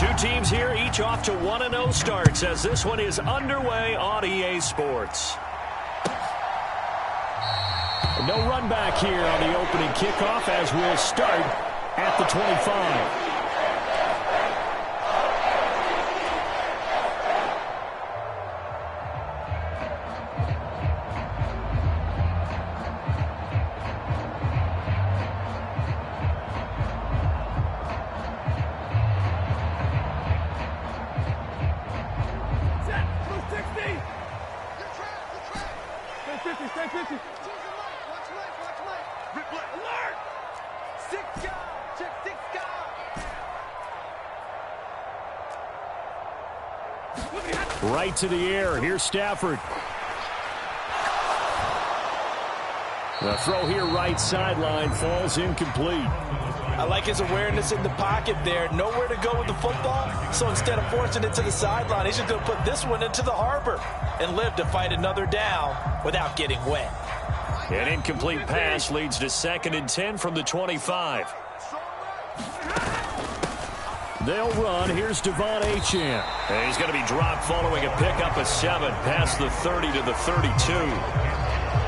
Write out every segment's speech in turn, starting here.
Two teams here, each off to 1-0 starts as this one is underway on EA Sports. No run back here on the opening kickoff as we'll start at the 25. Right to the air. Here's Stafford. The throw here right sideline falls incomplete. I like his awareness in the pocket there. Nowhere to go with the football. So instead of forcing it to the sideline, he's just going to put this one into the harbor and live to fight another down without getting wet. An incomplete pass leads to 2nd and 10 from the 25. They'll run. Here's Devon Achane. And he's going to be dropped following a pickup of 7 past the 30 to the 32.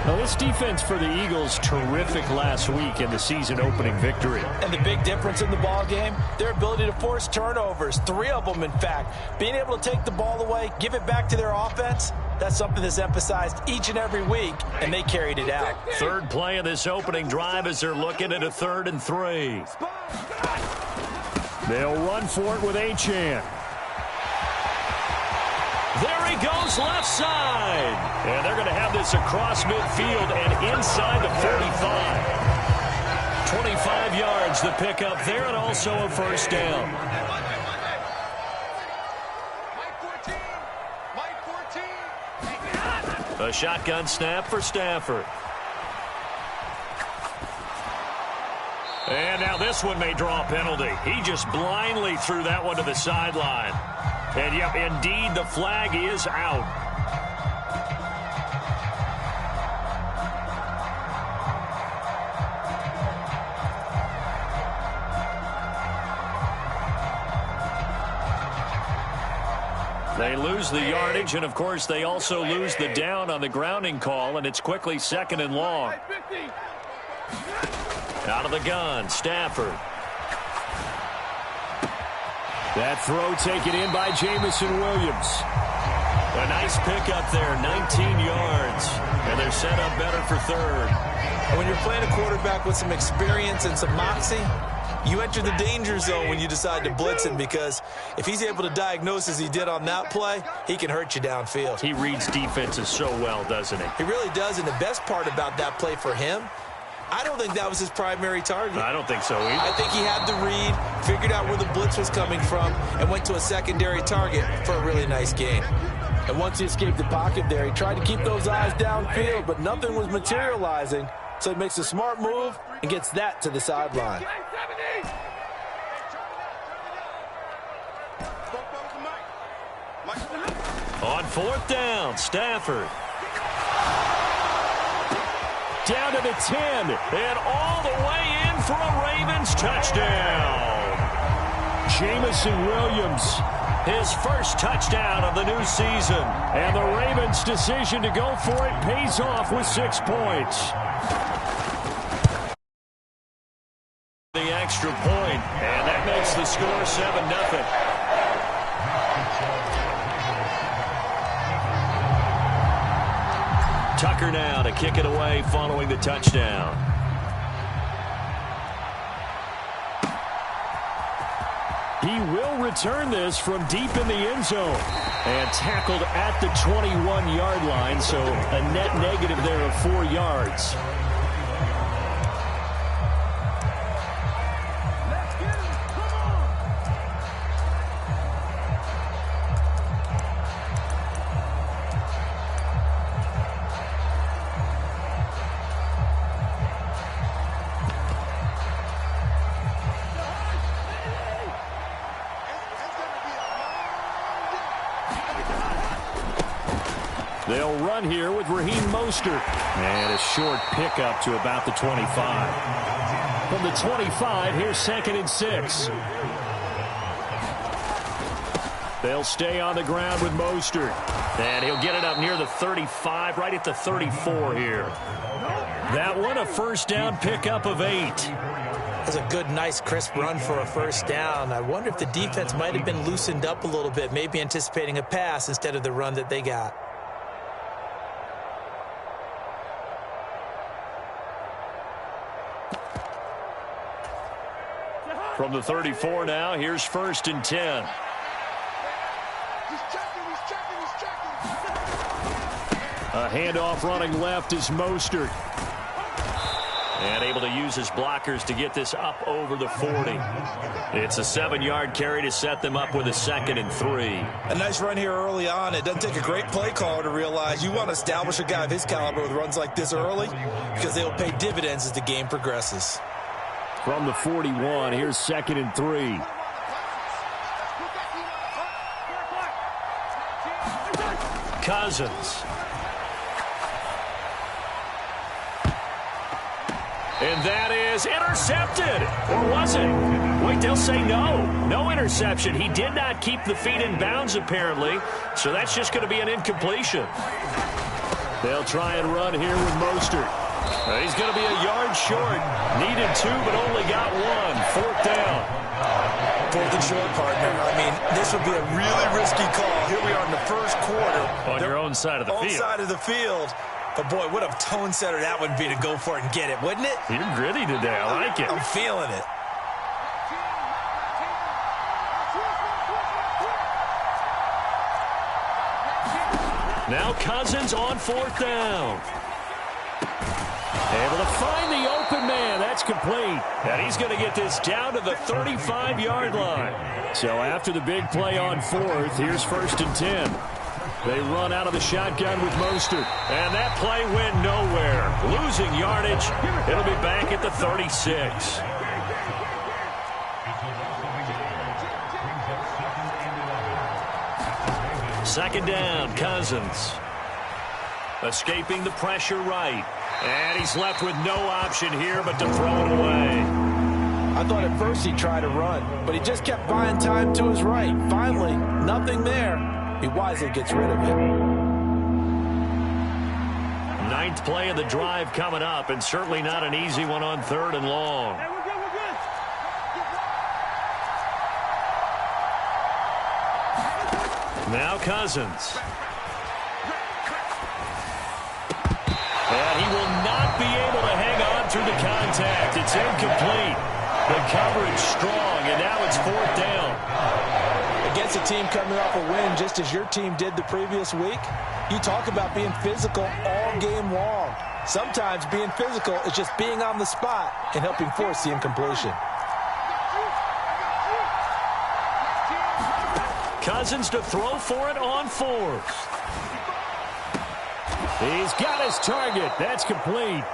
Now, this defense for the Eagles, terrific last week in the season-opening victory. And the big difference in the ball game, their ability to force turnovers, 3 of them, in fact. Being able to take the ball away, give it back to their offense, that's something that's emphasized each and every week, and they carried it out. Third play of this opening drive as they're looking at a 3rd and 3. They'll run for it with Achane. There he goes left side. And they're going to have this across midfield and inside the 45. 25 yards the pickup there and also a first down. A shotgun snap for Stafford. And now this one may draw a penalty. He just blindly threw that one to the sideline. And, yep, indeed, the flag is out. They lose the yardage, and, of course, they also lose the down on the grounding call, and it's quickly 2nd and long. Out of the gun, Stafford. That throw taken in by Jamison Williams. A nice pickup there, 19 yards. And they're set up better for 3rd. And when you're playing a quarterback with some experience and some moxie, you enter the danger zone when you decide to blitz him, because if he's able to diagnose as he did on that play, he can hurt you downfield. He reads defenses so well, doesn't he? He really does, and the best part about that play for him, I don't think that was his primary target. I don't think so either. I think he had the read, figured out where the blitz was coming from, and went to a secondary target for a really nice gain. And once he escaped the pocket there, he tried to keep those eyes downfield, but nothing was materializing. So he makes a smart move and gets that to the sideline. On 4th down, Stafford. Down to the 10, and all the way in for a Ravens touchdown. Jamison Williams, his first touchdown of the new season. And the Ravens' decision to go for it pays off with 6 points. The extra point, and that makes the score 7-0. Tucker now to kick it away following the touchdown. He will return this from deep in the end zone. And tackled at the 21-yard line, so a net negative there of 4 yards. They'll run here with Raheem Mostert. And a short pickup to about the 25. From the 25, here's 2nd and 6. They'll stay on the ground with Mostert. And he'll get it up near the 35, right at the 34 here. That one a first down pickup of 8. That's a good, nice, crisp run for a first down. I wonder if the defense might have been loosened up a little bit, maybe anticipating a pass instead of the run that they got. From the 34 now, here's 1st and 10. A handoff running left is Mostert. And able to use his blockers to get this up over the 40. It's a 7-yard carry to set them up with a 2nd and 3. A nice run here early on. It doesn't take a great play caller to realize you want to establish a guy of his caliber with runs like this early because they will pay dividends as the game progresses. From the 41, here's 2nd and 3. Cousins. And that is intercepted. Or was it? Wait, they'll say no. No interception. He did not keep the feet in bounds, apparently. So that's just going to be an incompletion. They'll try and run here with Mostert. He's going to be a yard short. Needed 2, but only got 1. 4th down. 4th and short, partner. I mean, this would be a really risky call. Here we are in the first quarter. On your own side of the field. On side of the field. But, boy, what a tone setter that would be to go for it and get it, wouldn't it? You're gritty today. I like it. I'm feeling it. Now Cousins on 4th down. Able to find the open man. That's complete. And he's going to get this down to the 35-yard line. So after the big play on 4th, here's 1st and 10. They run out of the shotgun with Mostert. And that play went nowhere. Losing yardage. It'll be back at the 36. Second down, Cousins. Escaping the pressure right. And he's left with no option here but to throw it away. I thought at first he'd try to run, but he just kept buying time to his right. Finally, nothing there. He wisely gets rid of it. 9th play of the drive coming up, and certainly not an easy one on 3rd and long. Hey, we're good. Now Cousins. And he will not be able to hang on through the contact. It's incomplete. The coverage strong, and now it's 4th down. Against a team coming off a win just as your team did the previous week, you talk about being physical all game long. Sometimes being physical is just being on the spot and helping force the incompletion. Cousins to throw for it on 4th. He's got his target. That's complete.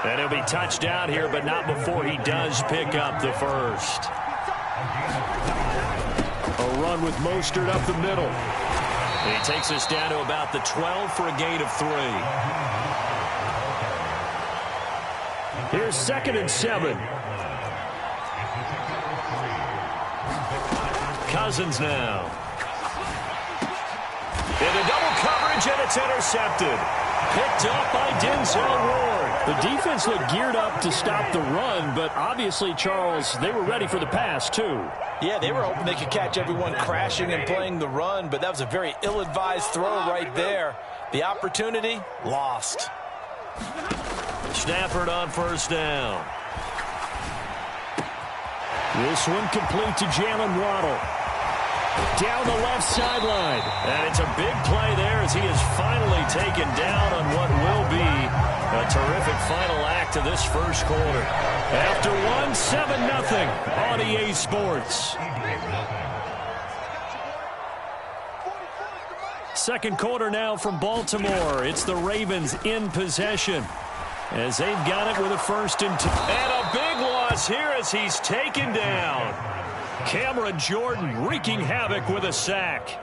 And he'll be touchdown here, but not before he does pick up the first. A run with Mostert up the middle. He takes us down to about the 12 for a gain of 3. Here's 2nd and 7. Cousins now. Into double coverage, and it's intercepted. Picked up by Denzel Ward. The defense looked geared up to stop the run, but obviously, Charles, they were ready for the pass, too. Yeah, they were hoping they could catch everyone crashing and playing the run, but that was a very ill-advised throw right there. The opportunity, lost. Stafford on 1st down. This one complete to Jalen Waddle. Down the left sideline. And it's a big play there as he is finally taken down on what will be a terrific final act of this first quarter. After 7-0 on EA Sports. Second quarter now from Baltimore. It's the Ravens in possession as they've got it with a 1st and 2. And a big loss here as he's taken down. Cameron Jordan wreaking havoc with a sack.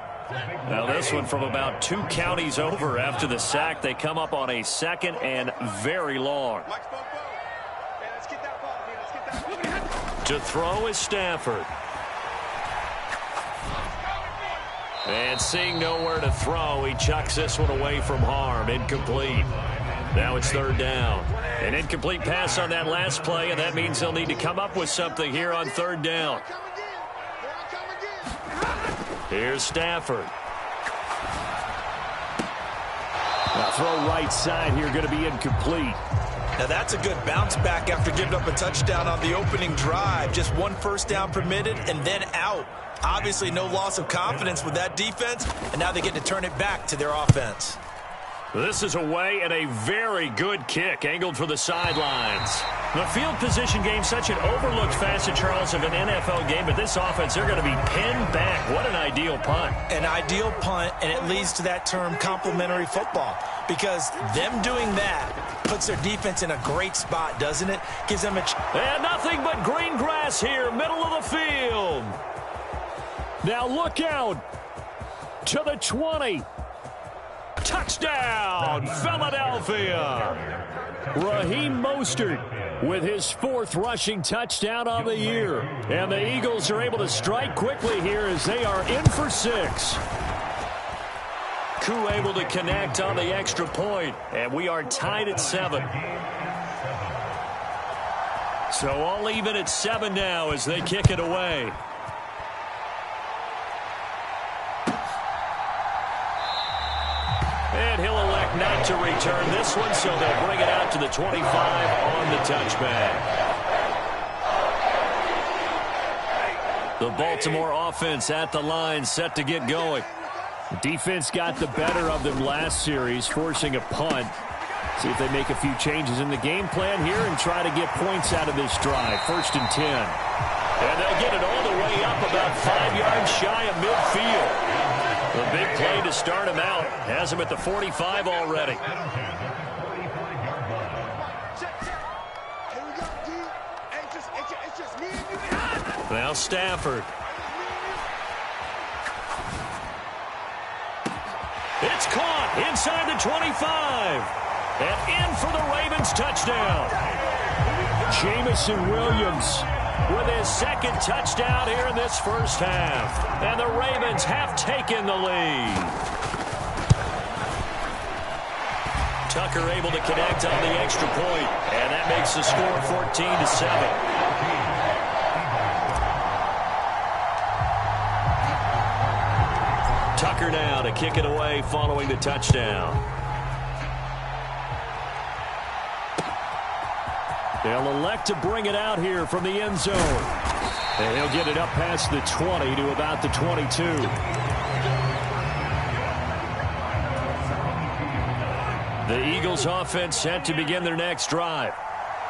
Now this one from about 2 counties over after the sack. They come up on a 2nd and very long. To throw is Stafford. And seeing nowhere to throw, he chucks this one away from harm. Incomplete. Now it's third down. An incomplete pass on that last play, and that means they'll need to come up with something here on third down. Here's Stafford. Now throw right side here, going to be incomplete. Now that's a good bounce back after giving up a touchdown on the opening drive. Just one first down permitted and then out. Obviously no loss of confidence with that defense, and now they get to turn it back to their offense. This is away and a very good kick, angled for the sidelines. The field position game, such an overlooked facet, Charles, of an NFL game, but this offense, they're going to be pinned back. What an ideal punt. An ideal punt, and it leads to that term complementary football, because them doing that puts their defense in a great spot, doesn't it? Gives them a and nothing but green grass here, middle of the field. Now look out to the 20. Touchdown, Philadelphia. Raheem Mostert with his 4th rushing touchdown on the year. And the Eagles are able to strike quickly here as they are in for 6. Koo able to connect on the extra point, and we are tied at 7. So all even at 7 now as they kick it away. And he'll elect not to return this one, so they'll bring it out to the 25 on the touchback. The Baltimore offense at the line, set to get going. The defense got the better of them last series, forcing a punt. See if they make a few changes in the game plan here and try to get points out of this drive. 1st and 10. And they'll get it all the way up about 5 yards shy of midfield. The big play to start him out has him at the 45 already. Now Stafford. It's caught inside the 25. And in for the Ravens touchdown. Jamison Williams with his 2nd touchdown here in this first half. And the Ravens have taken the lead. Tucker able to connect on the extra point, and that makes the score 14-7. Tucker now to kick it away following the touchdown. They'll elect to bring it out here from the end zone. And he'll get it up past the 20 to about the 22. The Eagles offense set to begin their next drive.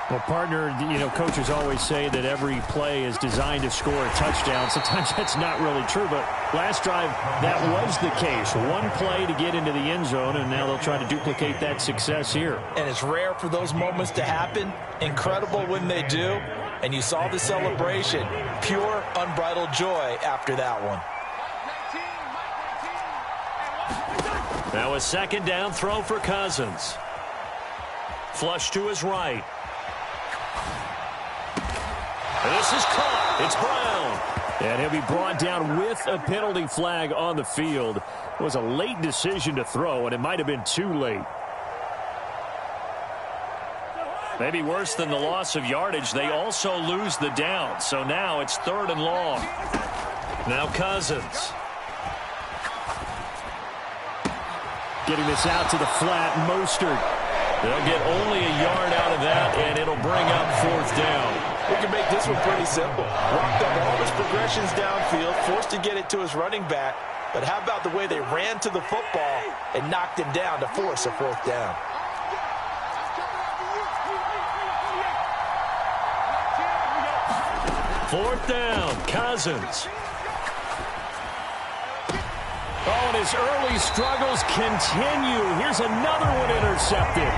Well, partner, coaches always say that every play is designed to score a touchdown. Sometimes that's not really true, but last drive, that was the case. One play to get into the end zone, and now they'll try to duplicate that success here. And it's rare for those moments to happen. Incredible when they do. And you saw the celebration. Pure, unbridled joy after that one. Now a 2nd down throw for Cousins. Flush to his right. This is caught. It's Brown. And he'll be brought down with a penalty flag on the field. It was a late decision to throw, and it might have been too late. Maybe worse than the loss of yardage, they also lose the down. So now it's 3rd and long. Now Cousins. Getting this out to the flat, Mostert. They'll get only a yard out of that, and it'll bring up 4th down. We can make this one pretty simple. Walked up all his progressions downfield, forced to get it to his running back. But how about the way they ran to the football and knocked him down to force a 4th down? Fourth down, Cousins. Oh, and his early struggles continue. Here's another one intercepted.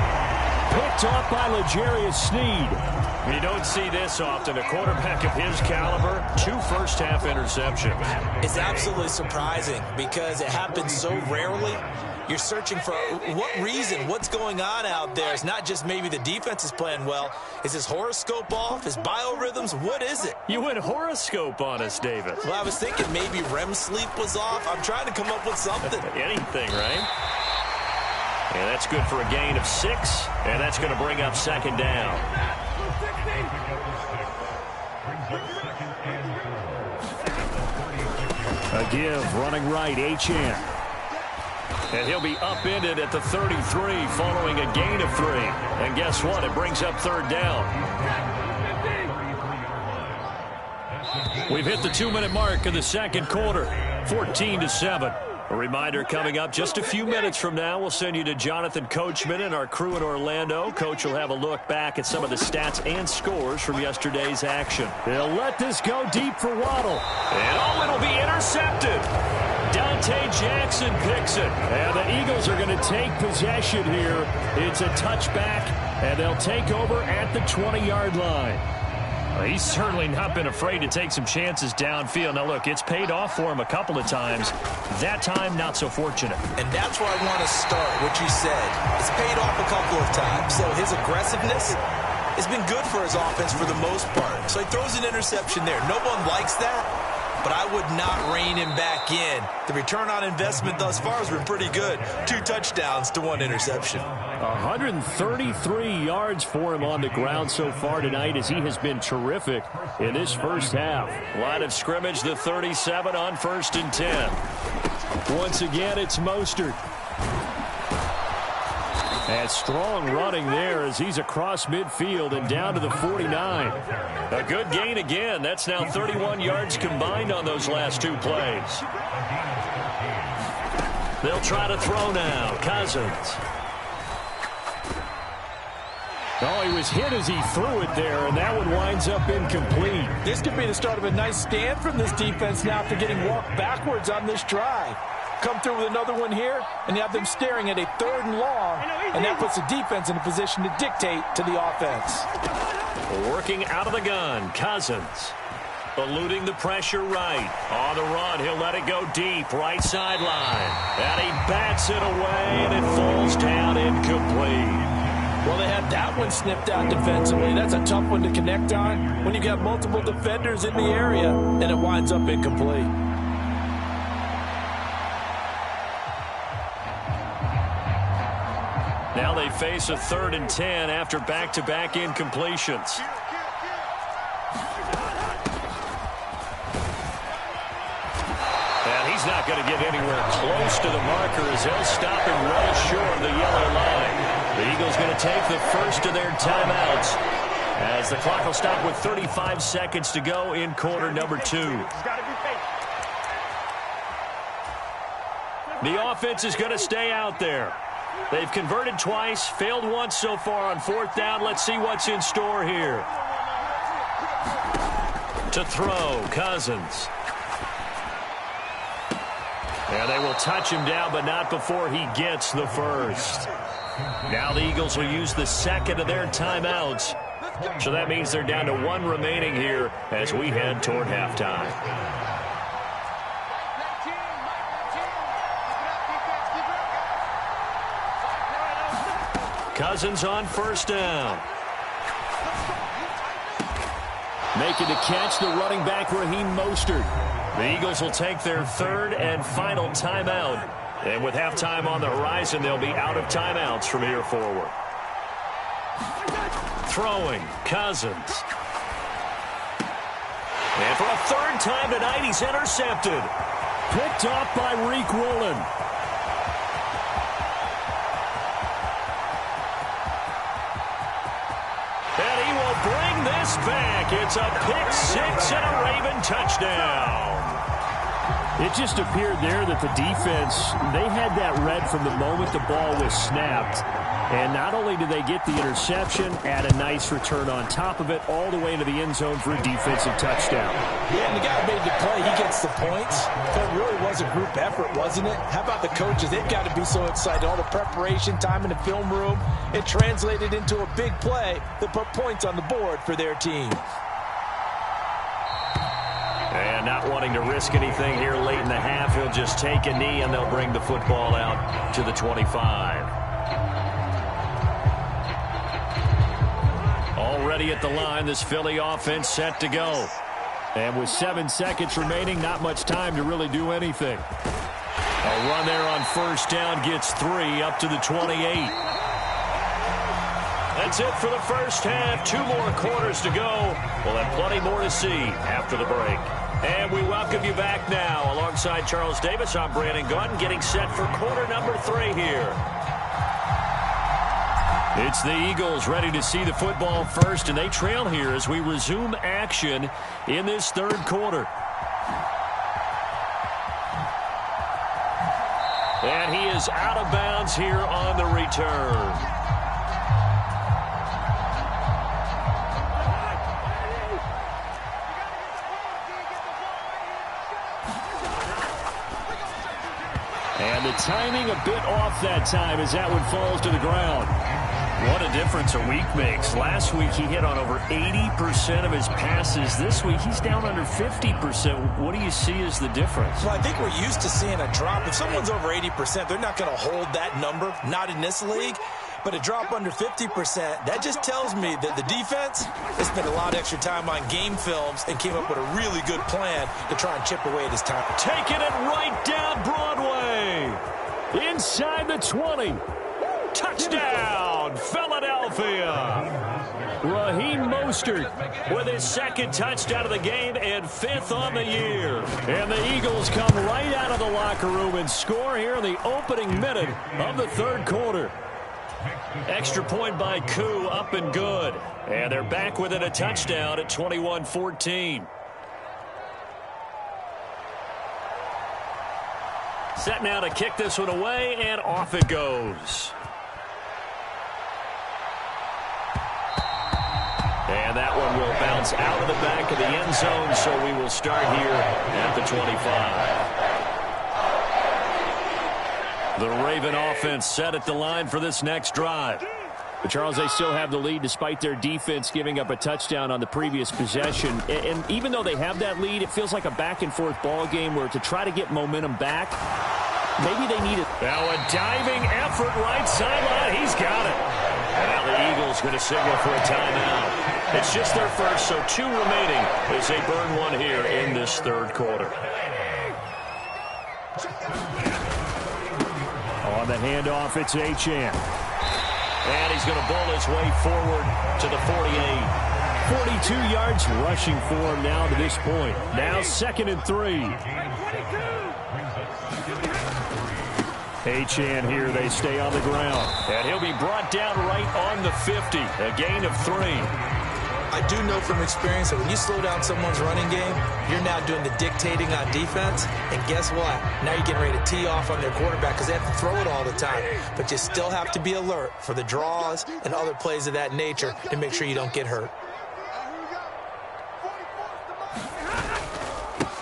Picked off by L'Jarius Sneed. You don't see this often. A quarterback of his caliber, 2 first-half interceptions. It's absolutely surprising because it happens so rarely. You're searching for what reason, what's going on out there. It's not just maybe the defense is playing well. Is his horoscope off? His biorhythms? What is it? You went horoscope on us, David. Well, I was thinking maybe REM sleep was off. I'm trying to come up with something. Anything, right? And that's good for a gain of 6, and that's going to bring up second down. A give, running right, Achane. And he'll be upended at the 33 following a gain of 3. And guess what? It brings up third down. We've hit the 2-minute mark of the second quarter, 14-7. A reminder coming up just a few minutes from now. We'll send you to Jonathan Coachman and our crew in Orlando. Coach will have a look back at some of the stats and scores from yesterday's action. They'll let this go deep for Waddle. And it'll be intercepted. Dante Jackson picks it. And the Eagles are going to take possession here. It's a touchback, and they'll take over at the 20-yard line. He's certainly not been afraid to take some chances downfield. Now, look, it's paid off for him a couple of times. That time, not so fortunate. And that's where I want to start, what you said. It's paid off a couple of times. So his aggressiveness has been good for his offense for the most part. So he throws an interception there. No one likes that, but I would not rein him back in. The return on investment thus far has been pretty good. 2 touchdowns to 1 interception. 133 yards for him on the ground so far tonight as he has been terrific in this first half. Line of scrimmage, the 37 on 1st and 10. Once again, it's Mostert. And strong running there as he's across midfield and down to the 49. A good gain again. That's now 31 yards combined on those last 2 plays. They'll try to throw now. Cousins. Oh, he was hit as he threw it there, and that one winds up incomplete. This could be the start of a nice stand from this defense now after getting walked backwards on this drive. Come through with another one here, and you have them staring at a 3rd and long, and that puts the defense in a position to dictate to the offense. Working out of the gun, Cousins. Eluding the pressure right. On the run, he'll let it go deep, right sideline. And he bats it away, and it falls down incomplete. Well, they had that one snipped out defensively. That's a tough one to connect on when you got multiple defenders in the area, and it winds up incomplete. Now they face a 3rd and 10 after back-to-back incompletions. And he's not going to get anywhere close to the marker as he'll stop him well short of the yellow line. The Eagles going to take the first of their timeouts as the clock will stop with 35 seconds to go in quarter number 2. The offense is going to stay out there. They've converted twice, failed once so far on 4th down. Let's see what's in store here. To throw, Cousins. And they will touch him down, but not before he gets the first. Now the Eagles will use the 2nd of their timeouts. So that means they're down to 1 remaining here as we head toward halftime. Cousins on 1st down. Making the catch, the running back, Raheem Mostert. The Eagles will take their 3rd and final timeout. And with halftime on the horizon, they'll be out of timeouts from here forward. Throwing, Cousins. And for a 3rd time tonight, he's intercepted. Picked off by Reek Woolen. And he will bring this back. It's a pick-6 and a Raven touchdown. It just appeared there that the defense, they had that read from the moment the ball was snapped. And not only did they get the interception, add a nice return on top of it, all the way into the end zone for a defensive touchdown. Yeah, and the guy made the play. He gets the points. But it really was a group effort, wasn't it? How about the coaches? They've got to be so excited. All the preparation time in the film room, it translated into a big play that put points on the board for their team. And not wanting to risk anything here late in the half, he'll just take a knee and they'll bring the football out to the 25. Already at the line, this Philly offense set to go. And with 7 seconds remaining, not much time to really do anything. A run there on first down gets 3 up to the 28. That's it for the first half. 2 more quarters to go. We'll have plenty more to see after the break. And we welcome you back now. Alongside Charles Davis, I'm Brandon Gunn, getting set for quarter number 3 here. It's the Eagles ready to see the football first, and they trail here as we resume action in this third quarter. And he is out of bounds here on the return. And the timing a bit off that time as that one falls to the ground. What a difference a week makes. Last week he hit on over 80% of his passes. This week he's down under 50%. What do you see as the difference? Well, I think we're used to seeing a drop. If someone's over 80%, they're not going to hold that number, not in this league. But a drop under 50%, that just tells me that the defense has spent a lot of extra time on game films and came up with a really good plan to try and chip away at his time. Taking it right down Broadway. Inside the 20. Touchdown, Philadelphia. Raheem Mostert with his second touchdown of the game and 5th on the year. And the Eagles come right out of the locker room and score here in the opening minute of the third quarter. Extra point by Koo, up and good. And they're back within a touchdown at 21-14. Set now to kick this one away, and off it goes. And that one will bounce out of the back of the end zone, so we will start here at the 25. The Raven offense set at the line for this next drive. But Charles, they still have the lead despite their defense giving up a touchdown on the previous possession. And even though they have that lead, it feels like a back-and-forth ball game where to try to get momentum back, maybe they need it. Now a diving effort right sideline. He's got it. And now the Eagles going to signal for a timeout. It's just their first, so 2 remaining as they burn one here in this third quarter. On the handoff, it's Achane. And he's going to bowl his way forward to the 48. 42 yards rushing for him now to this point. Now 2nd and 3. Achane here, they stay on the ground. And he'll be brought down right on the 50. A gain of 3. I do know from experience that when you slow down someone's running game, you're now doing the dictating on defense. And guess what? Now you're getting ready to tee off on their quarterback because they have to throw it all the time. But you still have to be alert for the draws and other plays of that nature to make sure you don't get hurt.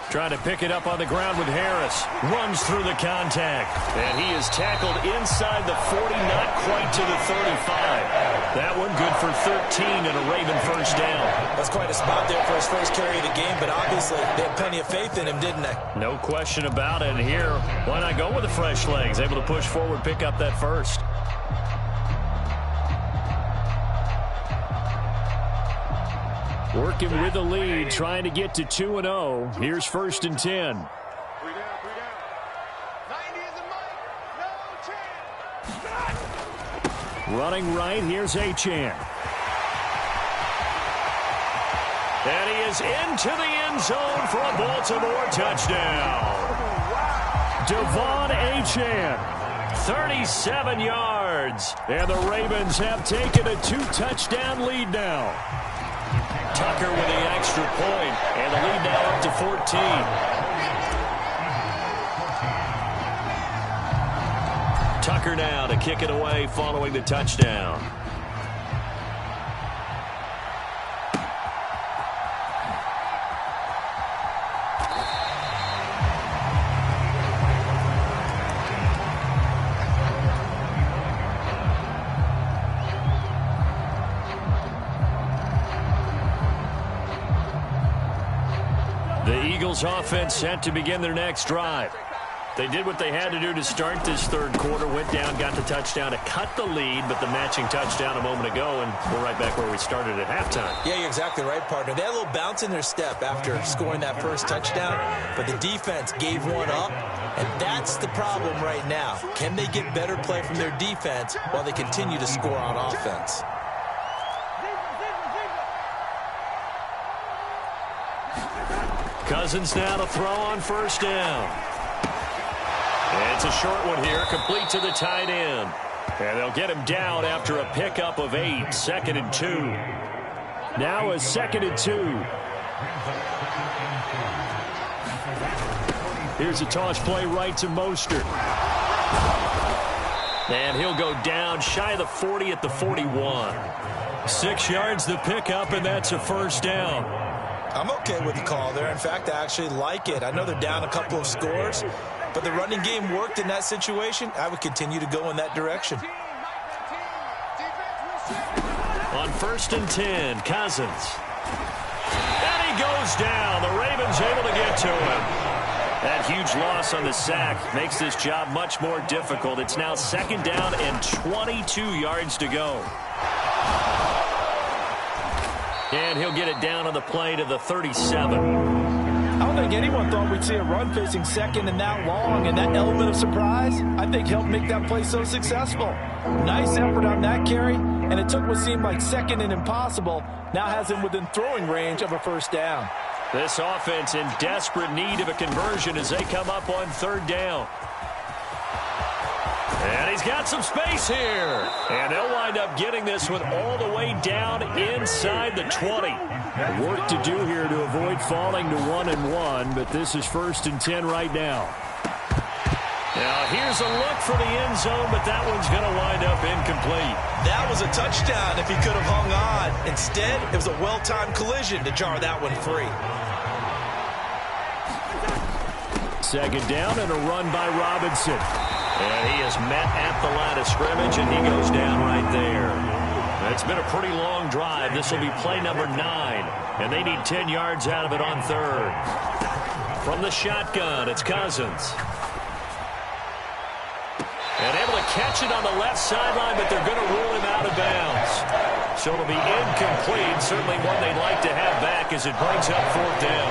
Trying to pick it up on the ground with Harris. Runs through the contact. And he is tackled inside the 40, not quite to the 35. That one good for 13 and a Raven first down. That's quite a spot there for his first carry of the game, but obviously they had plenty of faith in him, didn't they? No question about it. And here, why not go with the fresh legs? Able to push forward, pick up that first. Working with the lead, trying to get to 2-0. Here's 1st and 10. Running right, here's Achane. And he is into the end zone for a Baltimore touchdown. Devon Achane, 37 yards. And the Ravens have taken a 2-touchdown lead now. Tucker with the extra point, and the lead now up to 14. Tucker now to kick it away following the touchdown. Eagles offense set to begin their next drive. They did what they had to do to start this third quarter, went down, got the touchdown to cut the lead, but the matching touchdown a moment ago, and we're right back where we started at halftime. Yeah, you're exactly right, partner. They had a little bounce in their step after scoring that first touchdown, but the defense gave one up, and that's the problem right now. Can they get better play from their defense while they continue to score on offense? Cousins now to throw on first down. It's a short one here, complete to the tight end. And they'll get him down after a pickup of 8, 2nd and 2. Now a 2nd and 2. Here's a toss play right to Mostert. And he'll go down shy of the 40 at the 41. 6 yards the pickup, and that's a first down. I'm okay with the call there. In fact, I actually like it. I know they're down a couple of scores, but the running game worked in that situation. I would continue to go in that direction. On 1st and 10, Cousins. And he goes down. The Ravens able to get to him. That huge loss on the sack makes this job much more difficult. It's now 2nd down and 22 yards to go. And he'll get it down on the play to the 37. I don't think anyone thought we'd see a run facing 2nd and that long, and that element of surprise, I think, helped make that play so successful. Nice effort on that carry, and it took what seemed like 2nd and impossible, now has him within throwing range of a first down. This offense in desperate need of a conversion as they come up on 3rd down. And he's got some space here. And they'll wind up getting this one all the way down inside the 20. Work to do here to avoid falling to 1-1, but this is 1st and 10 right now. Now here's a look for the end zone, but that one's going to wind up incomplete. That was a touchdown if he could have hung on. Instead, it was a well-timed collision to jar that one free. 2nd down and a run by Robinson. And he is met at the line of scrimmage, and he goes down right there. It's been a pretty long drive. This will be play number 9, and they need 10 yards out of it on 3rd. From the shotgun, it's Cousins. And able to catch it on the left sideline, but they're going to rule him out of bounds. So it'll be incomplete, certainly one they'd like to have back as it brings up 4th down.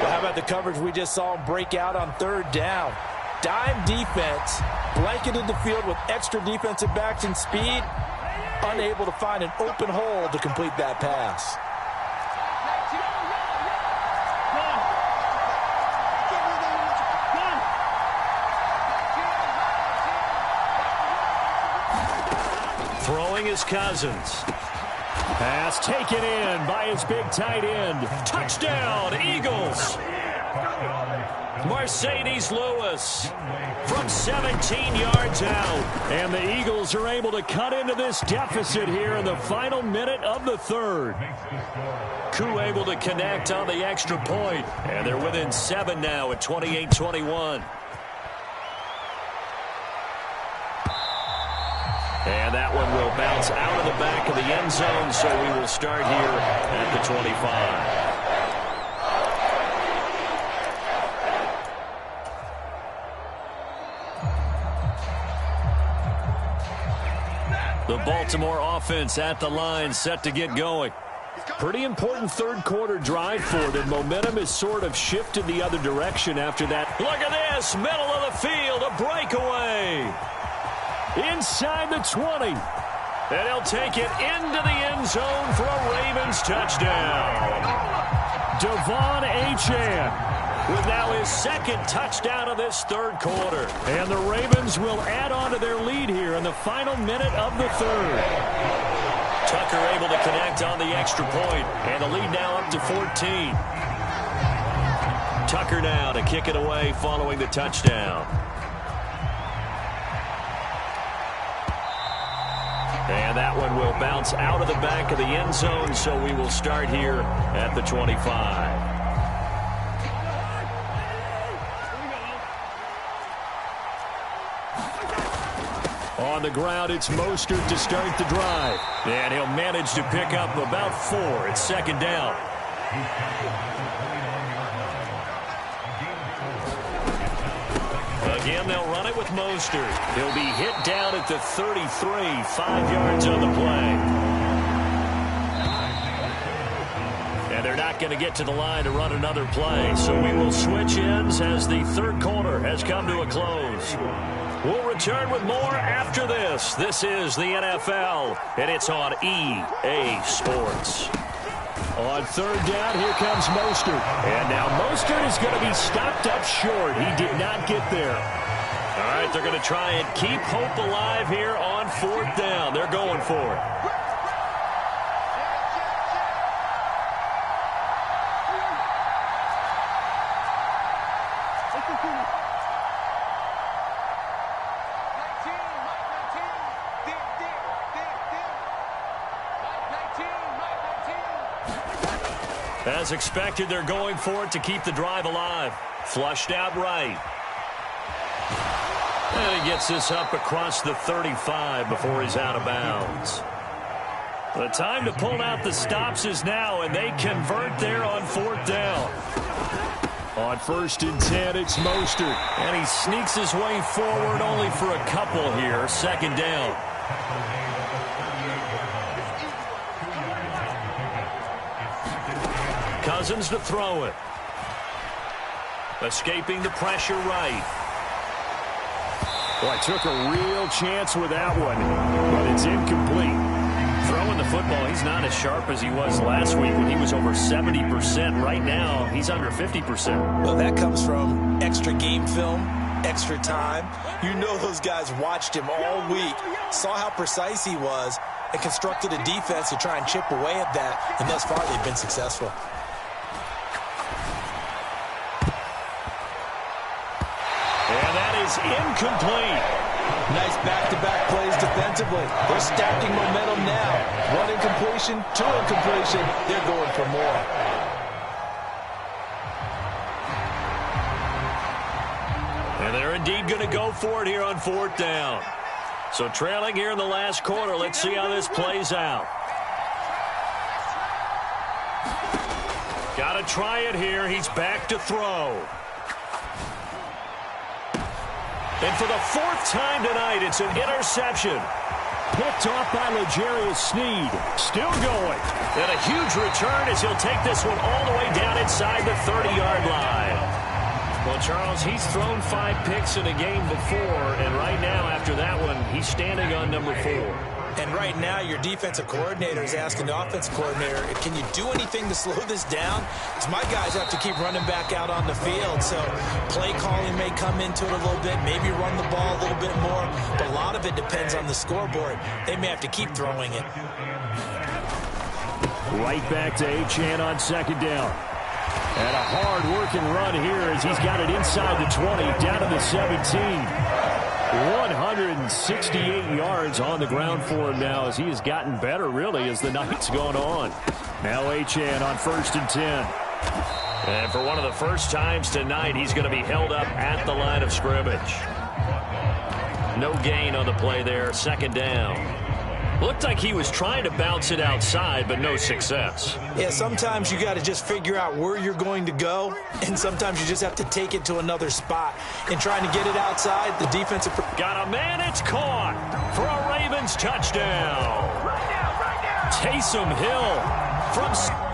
Well, how about the coverage we just saw him break out on 3rd down? Dime defense, blanketed the field with extra defensive backs and speed, unable to find an open hole to complete that pass. Throwing is Cousins. Pass taken in by his big tight end. Touchdown, Eagles. Mercedes Lewis from 17 yards out. And the Eagles are able to cut into this deficit here in the final minute of the 3rd. Koo able to connect on the extra point. And they're within 7 now at 28-21. And that one will bounce out of the back of the end zone, so we will start here at the 25. The Baltimore offense at the line, set to get going. Pretty important 3rd quarter drive for them. Momentum has sort of shifted the other direction after that. Look at this, middle of the field, a breakaway. Inside the 20. And he'll take it into the end zone for a Ravens touchdown. Devon Achane with now his 2nd touchdown of this 3rd quarter. And the Ravens will add on to their lead here in the final minute of the 3rd. Tucker able to connect on the extra point, and the lead now up to 14. Tucker now to kick it away following the touchdown. And that one will bounce out of the back of the end zone, so we will start here at the 25. On the ground, it's Mostert to start the drive. And he'll manage to pick up about 4. It's 2nd down. Again, they'll run it with Mostert. He'll be hit down at the 33, 5 yards on the play. And they're not going to get to the line to run another play, so we will switch ends as the third quarter has come to a close. We'll return with more after this. This is the NFL, and it's on EA Sports. On third down, here comes Mostert. And now Mostert is going to be stopped up short. He did not get there. All right, they're going to try and keep hope alive here on fourth down. They're going for it. As expected, they're going for it to keep the drive alive. Flushed out right. And he gets this up across the 35 before he's out of bounds. The time to pull out the stops is now, and they convert there on fourth down. On 1st and 10, it's Mostert. And he sneaks his way forward only for a couple here. Second down. Cousins to throw it. Escaping the pressure right. Boy, took a real chance with that one, but it's incomplete. Throwing the football, he's not as sharp as he was last week when he was over 70%. Right now, he's under 50%. Well, that comes from extra game film, extra time. You know those guys watched him all week, saw how precise he was, and constructed a defense to try and chip away at that, and thus far they've been successful. Incomplete. Nice back-to-back plays defensively. They're stacking momentum now. One incompletion, two incompletion. They're going for more. And they're indeed going to go for it here on fourth down. So trailing here in the last quarter. Let's see how this plays out. Got to try it here. He's back to throw. And for the fourth time tonight, it's an interception. Picked off by L'Jarius Sneed. Still going. And a huge return as he'll take this one all the way down inside the 30-yard line. Well, Charles, he's thrown 5 picks in a game before, and right now, after that one, he's standing on number 4. And right now, your defensive coordinator is asking the offensive coordinator, can you do anything to slow this down? Because my guys have to keep running back out on the field. So play calling may come into it a little bit, maybe run the ball a little bit more. But a lot of it depends on the scoreboard. They may have to keep throwing it. Right back to Achane on second down. And a hard-working run here as he's got it inside the 20, down to the 17. 168 yards on the ground for him now as he has gotten better, really, as the night's gone on. Now Achane on 1st and 10. And for one of the first times tonight, he's going to be held up at the line of scrimmage. No gain on the play there, second down. Looked like he was trying to bounce it outside, but no success. Yeah, sometimes you got to just figure out where you're going to go, and sometimes you just have to take it to another spot. And trying to get it outside, the defensive... Got a man, it's caught for a Ravens touchdown. Taysom Hill from...